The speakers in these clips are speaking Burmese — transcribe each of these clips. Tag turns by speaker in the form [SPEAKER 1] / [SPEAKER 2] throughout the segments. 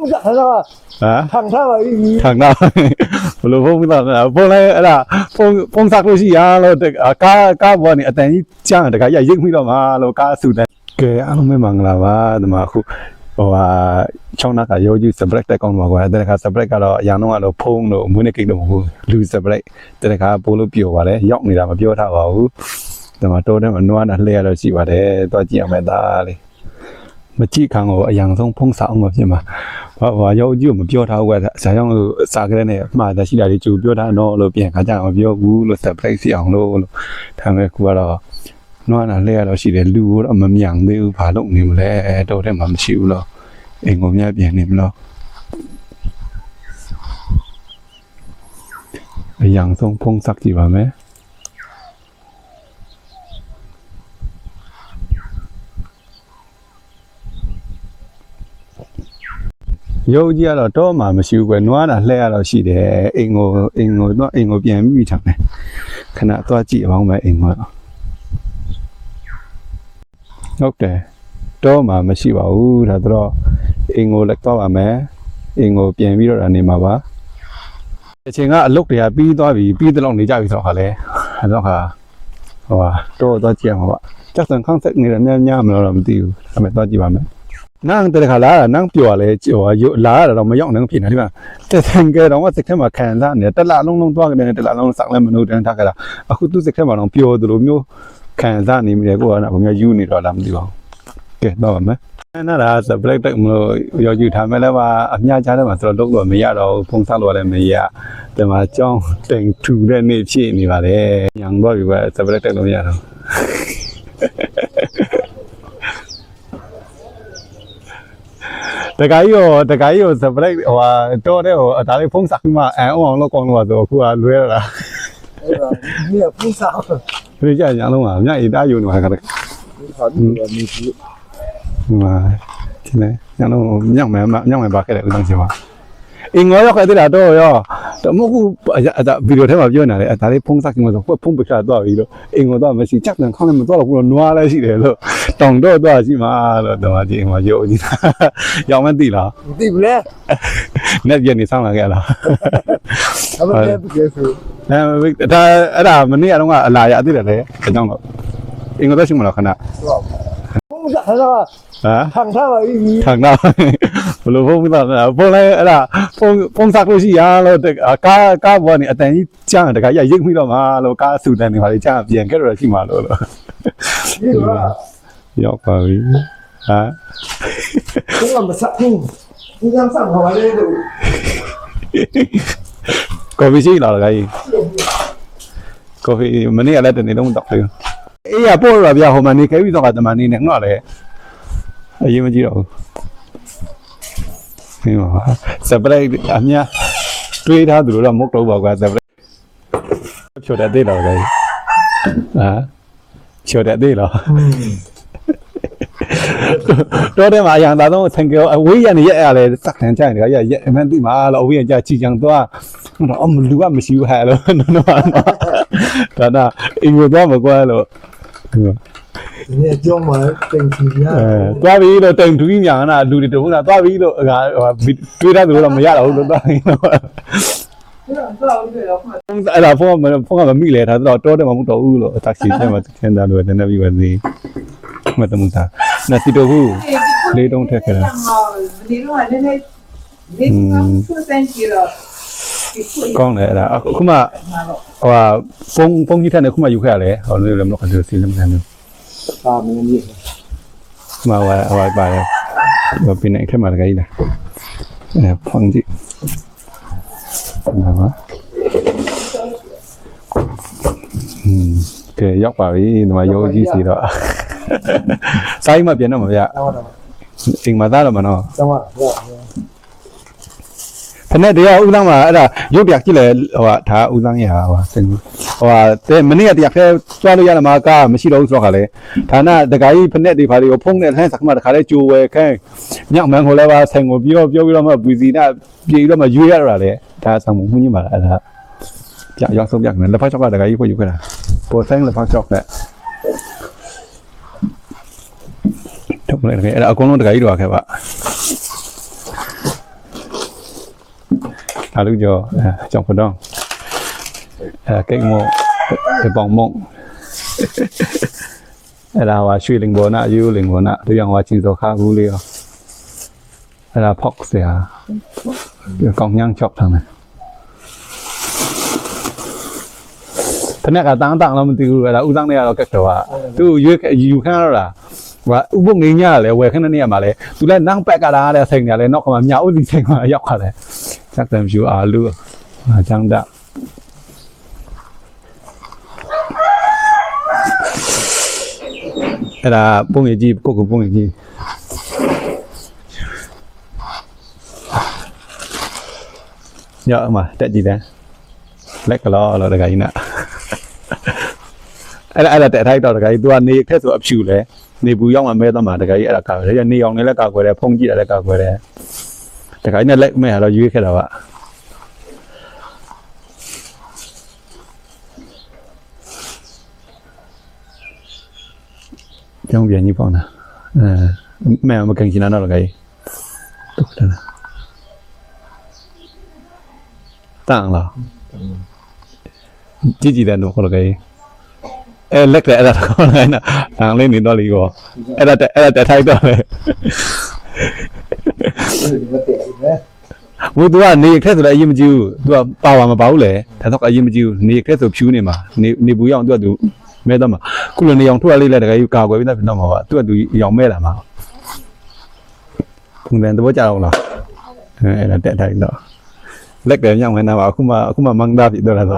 [SPEAKER 1] 风啥了？
[SPEAKER 2] 啊，
[SPEAKER 1] 烫啥了？
[SPEAKER 2] 长到不如风到风来啦，风杀过去啊，咯这啊加我呢，等于讲这个也影响嘛，咯加速的，给俺们忙了吧，那么ว่าช่องนักโยยูสเปรกแต่ก่อนบอกว่าแต่ละสเปรกก็อย่างน้อยเราพุ่งเรามือในกิ๊กเราลูสเปรกแต่ละโปรโลเปียวว่าเลยยกนี่เรามาเปียวท่าว่าแต่มาโตได้มันนวดนั่นเลยเราจีว่าเลยตัวจีไม่ได้เลยมาจีขังเอาอย่างต้องพุ่งสาวมาใช่ไหมเพราะว่าโยยูมาเปียวท่าว่าสายย่องสากเลยเนี่ยมาแต่ชีดาดิจูเปียวท่าโนเราเปลี่ยนข้าจ้างมาเปียวกูเราสเปรกสีของเราทำให้กูว่าเรานวดนั่นเลยเราชีเดลูเรามันอย่างเดียวผ่าลงนี่มาแล้วโตได้มาชิวเราเองก็ไม่เปลี่ยนนี่มั้งอย่างทรงพงศักดิ์จีบไหมโยจีเราโตมาไม่ชิวกว่านัวน่ะเล่เราชีเดเองก็เปลี่ยนไม่มีทางไหนขณะตัวจีบางแบบเองก็โอเคโตมาไม่ชิวถ้าตัวเองก็เล็กตัวมาไหมเองก็เปลี่ยนวิธีการนี้มาบ้าเช่นก็ลูกเดียปีตัวลงนี่จะวิธีอะไรแล้วค่ะว่าตัวเจียมว่าจักสังข้างเสกนี่เนี่ยมันเราไม่ตีอยู่ทำไมตัวจีบไหมนั่งแต่ละขาลานั่งเปียวเลยจัวอยู่ลาเราไม่ย่องนั่งผิดนะที่ว่าแต่แทงเกเราว่าเสกแค่มาแข่งซะเนี่ยแต่ละลงตัวกันเนี่ยแต่ละลงสักแล้วมนุษย์เดินทางกันละအခုตู้เสกแค่มาลงเปียวตัวမျိုးแข่งซะนี่มันก็ว่าผมจะยูนี่เราลำดีกว่าโอเคต่อไหมนั่นแหละสเปรย์แต่เราอยากอยู่ทำไปแล้วว่าอันยาจ้าได้มาสำหรับลูกหลานไม่ยากเราพงศาวดารไม่ยากแต่มาจ้องแต่งถูกได้ไม่พี่นี่ว่าเลยยังบ่อยู่ว่าสเปรย์แต่เราไม่ยากเราแต่ก็อยู่สเปรย์ว่าโตได้ว่าตอนนี้พงศักดิ์มาอ่างเรากองว่าตัวคู่รวยแล้วล่ะ
[SPEAKER 1] เนี่ย风啥？
[SPEAKER 2] นี่จะยังลงมาเนี่ยอีได้อยู่หน่อยกันมาที่ไหนยังไม่บ้าแค่ไหนตั้งใจว่าเองก็แค่ที่ละตัวย่อแต่เมื่อกูวิดีโอที่มาเยอะหน่อยแต่ที่พงศักดิ์มาตัวพงไปแค่ตัววิดีโอเองก็ตัวไม่ใช่จักรนั่งข้างในมันตัวเรากูนัวอะไรสิเดี๋ยวเราต้องตัวสิมาเราแต่ว่าจริงมาเยอะนี่ยังไม่ตีหรอ
[SPEAKER 1] ตี不了
[SPEAKER 2] เนี่ยเย็นนี่สร้างอะไรกันล่ะ
[SPEAKER 1] ทำไมไม่เกี่ยวกับ
[SPEAKER 2] ถ้าอะไรมันนี่ต้องว่าอะไรอะที่ไหนจะต้องเองก็ต้องชิมมาแล้วขนาด
[SPEAKER 1] 风啥了？烫啥了？
[SPEAKER 2] ทางหน้าบลูพงตอนพงเลยอะไรพงสักลูกชีอ่ะเราเด็กก้าบัวนี่แต่นี่จ้างเด็กยิ่งไม่ต้องมาเราก้าสูดนี่พอดีจ้างเปลี่ยนแค่เราชิมาเรายกไปฮะ
[SPEAKER 1] ผมก็ไม่สักทีนี่ยังสั่งเขาไว้เลยดู
[SPEAKER 2] ก็ไม่ใช่หรอกไงก็มันนี่อะไรแต่นี่ต้องตอกเลยเอ้ยพวกเราเบียร์หัวมันนี่แค่วิธีการทำมันนี่เนี่ยง่ายเลยอายุไม่จีเรานี่ว่าสเปรย์อันเนี้ยด้วยท่าดูเรามุกเราบอกว่าสเปรย์โชว์ได้หรอไงโชว์ได้หรอตัวเดียวมาอย่างตาต้องทั้งเกี่ยววิ่งนี่อะไรสักแทนใจเนี่ยก็มันที่มาเราวิ่งจะจีจังตัวเราไม่รู้ว่าไม่ชิวแห่แล้วนั่นว่าแต่น่ะอีกตัวมากกว่าเรา
[SPEAKER 1] เนี่ยจ้องมาเต็งทีเนี่ย
[SPEAKER 2] ตัววีเราเต็งทุกอย่างนะดูดิตัวนั้นตัววีเราด้วยท่าดูเราไม่ยากเราตัวนี้เราพวกมันมีเลยถ้าเราตัวเดียวมันตัวอู้เราตักสิใช่ไหมเช่นนั้นด้วยแต่นั่นวิวันนี้มาตั้งแต่นาทีตัวผู้เลี้ยงต้องเท่ากันกล้องเลยนะคุณมาว่าฟงยี่ท่านเนี่ยคุณมาอยู่แค่ไหนเขาเริ่มล็อกกันดูสิเริ่มกันดู
[SPEAKER 1] มันนี่
[SPEAKER 2] มาว่าไปว่าเป็นไหนแค่มาอะไรกันนะฟังจินะวะเกยยกไปมาโยจีสิแล้วไซมาเปลี่ยนแล้วมั้ยเองมาได้แล้วมั้ยเนาะท่านเนี่ยเดี๋ยวอุตังมาအဲ့ဒါရုပ်ပြကြည့်လေဟိုဒါဥသန်းရဟိုတဲ့မနေ့ကတရခဲကြွားလို့ရမှာကားမရှိတော့ဘူးဆိုတော့ခါလေဒါနတခါကြီးဖက်တွေဖာတွေကိုဖုံးနဲ့လှမ်းစခမတခါလဲကြိုဝဲခဲညောင်မန်းခေါ်လဲပါဆိုင်ကိုပြောပြီးတော့မှပူစီနာပြေပြီးတော့မှရွေးရတာလေဒါဆောင်မှုညင်းပါလားအဲ့ဒါပြရောက်ဆုံးပြမယ်လက်ဖက်ချောက်ကတခါကြီးပို့ယူခဲ့တာပေါ်ဆိုင်လက်ဖက်ချောက်နဲ့ထုတ်လိုက်တယ်အဲ့ဒါအကုန်လုံးတခါကြီးတော့ခဲ့ပါ ဒါလူကျော်ကြောင့်ဖတော့ကိတ်မို့ဒီပေါင်မုံအဲ့ဒါဟာရွှေလင်ဘောနာယူလင်ဘောနာဒီအောင်ဟာချင်းစောခါဘူးလေးရောအဲ့ဒါဖောက်เสียကောင်းညံချောက်ထမ်းတယ်တနက်ကတန်းတော့မသိဘူးအဲ့ဒါဥဆောင်နေရတော့ကက်တော့သူရွေးယူခန်းတော့လားว่าဥပုငိညာလဲဝယ်ခဏနေရမှာလဲသူလဲနောက်ပက်ကလာတဲ့စိန်ညာလဲနောက်ကမှမြောက်ဥစီစိန်မှာရောက်ခါတယ်စက်တမ်ဖြူအာလူအချမ်းတာအဲ့ဒါပုံရကြီးကိုပုံရကြီးညအမတက်ကြည့်တယ်လက်ကလောလောတကကြီးနာအဲ့ဒါတက်ထိုက်တော့တကကြီး तू ကနေခက်ဆိုအဖြူလဲနေဘူးရောက်မှမဲတော့မှာတကကြီးအဲ့ဒါကာကွယ်တယ်နေအောင်လည်းကာကွယ်တယ်ဖုံးကြည့်တယ်လည်းကာကွယ်တယ်တကကြီးနဲ့လက်မဲတော့ရွေးခဲ့တာပါကြောင်ပြန်ကြီးပေါ့နော်မဲမကန်ချင်တော့တကကြီးတုတ်တယ်တန်းလားကြည့်တယ်တော့ခေါ်တကကြီးလက်တဲ့အဲ့ဒါကောင်းလိုက်နော်ဒါလေးနေတော့လီကောအဲ့ဒါထိုက်တော့လေ
[SPEAKER 1] ဒီမတည့်ဘူးနော်
[SPEAKER 2] ဘူး तू ကနေခက်ဆိုလည်းအရင်မကြည့်ဘူး तू ပါဝါမပါဘူးလေဒါတော့အရင်မကြည့်ဘူးနေခက်ဆိုဖြူးနေမှာနေဘူးရောက် तू မဲတော့မှာခုလိုနေအောင်ထွက်လေးလဲတကယ်ကာကွယ်ပြီးတော့မှာပါ तू ရောင်မဲလာမှာခုနန်တော့ကြောက်လားအဲ့ဒါတက်ထိုက်တော့လက်တယ်ညောင်းနေတာပါအခုမှမန်းသားပြီတော့လားဆို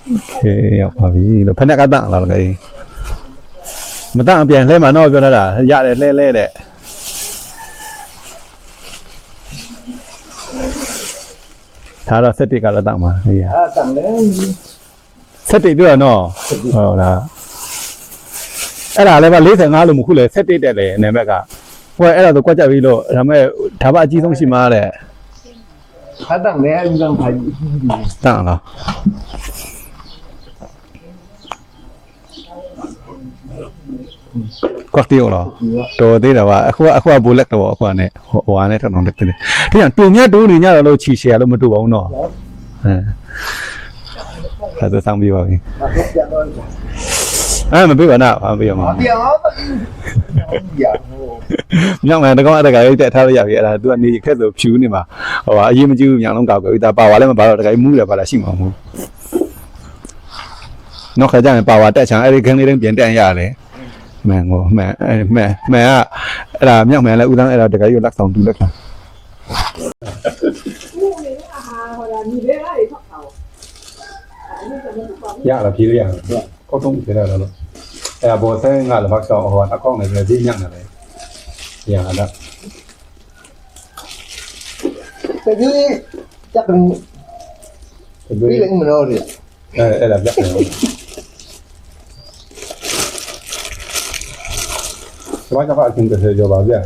[SPEAKER 2] โอเคရောက်ပါပြီလို့ဖက်နဲ့ကတန့်လာတော့လေမတန့်အပြန်လှဲမှာတော့ပြောတာရတယ်လှဲတဲ့ဒါတော့စက်တိကလည်းတန့်မှာဟေးရ
[SPEAKER 1] တန်လဲ
[SPEAKER 2] စက်တိပြောရနော်ဟုတ်လားအဲ့ဒါလည်းပဲ45လို့မခုလေစက်တိတက်လေနာမည်ကဟိုအဲ့ဒါဆိုကြွက်ကြပြီလို့ဒါမဲ့ဒါမှအကြီးဆုံးရှိမှာတဲ့
[SPEAKER 1] တန်လဲဦးဆောင်ဖိုင်
[SPEAKER 2] တန့်လားကွက်တီရောတော်သေးတယ်ဗျအခုကဘိုးလက်တော့အခုကနေဟိုနဲ့ထောင်လက်တယ်ဒီကတူမြတ်တူနေညတော့လို့ချီရှယ်လို့မတူပါဘူးနော်အဲ့ဒါဆောင်ပြီးပါပြီမပေးပါနဲ့မပေးပါနဲ့
[SPEAKER 1] ပြောင်းရဟို
[SPEAKER 2] မြောက်မယ်တကောင်အတကယ်တက်ထားလို့ရပြီအဲ့ဒါ तू ကနေခက်ဆိုဖြူနေမှာဟိုအရင်မကြည့်ဘူးမြောင်လုံးကောက်ကွယ်ဒါပါဝါလည်းမပါတော့တကယ်မူးတယ်ပါလားရှိမှာမဟုတ်နောက်ခါကျရင်ပါဝါတက်ချင်အဲ့ဒီခန်းလေးတိုင်းပြန်တက်ရတယ်မှန်ကအဲ့ဒါမြောက်မယ်လဲဦးတန်းအဲ့ဒါတကယ်ရလက်ဆောင်တူလက်ခံရလာပြေးရကောက်တုံးပြေးရတော့အဲ့ဒါဘောဆဲငါလည်းဘာဆောင်ဟိုအကောင့်နဲ့ဒီညံ့နေတယ်ရလာ
[SPEAKER 1] တကယ်จับပြီးလည်းမလို့ရ
[SPEAKER 2] အဲ့ဒါလက်ခံဘာကြပါအချင်းတဲ့ကြောပါဗျာ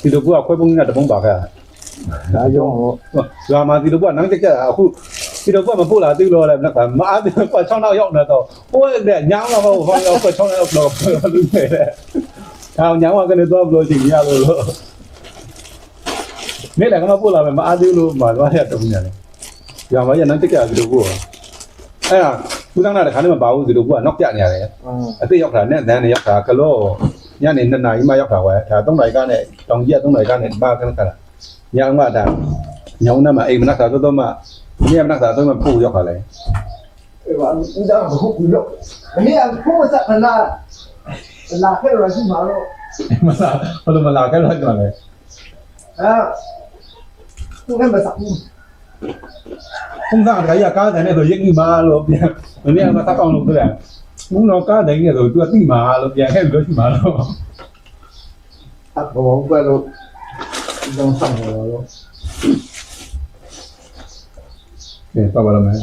[SPEAKER 2] ဒီလိုကခွဲပုံနဲ့တပုံပါခဲ့
[SPEAKER 1] ဒါကြောင့်ဟို
[SPEAKER 2] ရွာမှာဒီလိုကနောက်ကြအခုဒီလိုကမပို့လာသေးလို့လည်းမအားသေးဘူး6နောက်ရောက်နေတော့ဟိုတဲ့ညောင်းတော့ဟိုရောက်6နောက်ရောက်တော့လူနေတယ်အောင်ညောင်းကနေတော့ဘလို့ရှိရလို့နေ့လည်းကမပို့လာမအားသေးလို့မသွားရတော့ဘူးညာလေရွာမှာရနောက်ကြဒီလိုကိုအဲ့ဒါဦးဆောင်တာတခါနဲ့မပါဘူးဒီလိုကနောက်ပြနေရတယ်အသိရောက်တာနဲ့တန်းနဲ့ရောက်တာကလောညနေ2နာရီမှရောက်တာဝဲဒါ3နာရီကနေတောင်ကြီးက3နာရီကနေပါခဏခဏညောင်းမှဒါညောင်းနဲ့မှအိမ်မနက်တာတော့မှညမနက်တာတော့မှပို့ရောက်ခါလဲ
[SPEAKER 1] အဲ့ဘာဦးသားကဟုတ်ဘူးလို့မင်းကဘုရားစလာခဲ့ရရှိမှာလို့
[SPEAKER 2] မလာဘယ်လိုမလာခဲ့တော့လဲ
[SPEAKER 1] သူကမစားဘူး
[SPEAKER 2] ဖုန်းစားတခါကြီးကားတယ်နဲ့ဆိုရိတ်မိမှာလို့ပြန်မနေ့ကမသက်ကောင်းလို့ပြောတယ်ဘုံတော့ကားတယ်ကြီးဆိုသူကတိမှာလို့ပြန်ခဲ့ပြီးတော့ရှိမှာလို့
[SPEAKER 1] ဘောကလို့တော့ဆောင်ရတော့
[SPEAKER 2] ကဲပါပါလားမယ်